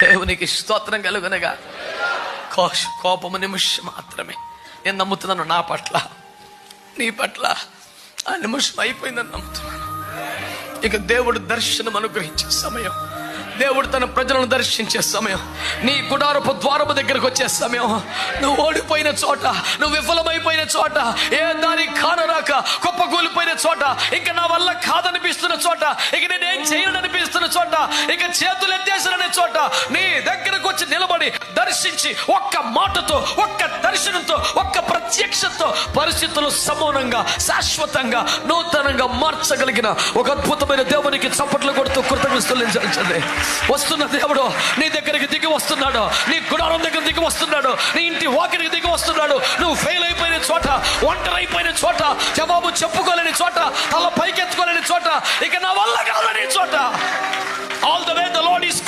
దేవునికి స్తోత్రం కలుగునగా. కోపము నిమిషం మాత్రమే. నేను నమ్ముతున్నాను, నా పట్ల నీ పట్ల ఆ నిమిషం అయిపోయిందని నమ్ముతున్నాను. ఇక దేవుడు దర్శనం అనుగ్రహించే సమయం, దేవుడు తన ప్రజలను దర్శించే సమయం, నీ గుడారపు ద్వారము దగ్గరకు వచ్చే సమయం. నువ్వు ఓడిపోయిన చోట, నువ్వు విఫలమైపోయిన చోట, ఏ దారి కానరాక కుప్పకూలిపోయిన చోట, ఇక నా వల్ల కాదనిపిస్తున్న చోట, ఇక నేనేం చేయను అనిపిస్తున్న చోట, ఇక చేతులు ఎత్తేసాననే చోట నీ దగ్గరకు వచ్చి నిలబడి దర్శించి ఒక్క మాటతో, ఒక్క దర్శనంతో, ఒక్క ప్రత్యక్షతో పరిస్థితులు సమూలంగా, శాశ్వతంగా, నూతనంగా మార్చగలిగిన ఒక అద్భుతమైన దేవునికి చప్పట్లు కొడుతూ కృతజ్ఞతలు చెల్లించండి. వస్తున్న దేవుడు నీ దగ్గరికి దిగి వస్తున్నాడు, నీ గుడారం దగ్గర దిగి వస్తున్నాడు, నీ ఇంటి వాకిలికి దిగి వస్తున్నాడు. నువ్వు ఫెయిల్ అయిపోయిన చోట, ఒంటరి అయిపోయిన చోట, జవాబు చెప్పుకోలేని చోట, తల పైకెత్తుకోలేని చోట, ఇక నా వల్ల కాదని చోట, all the way the lord is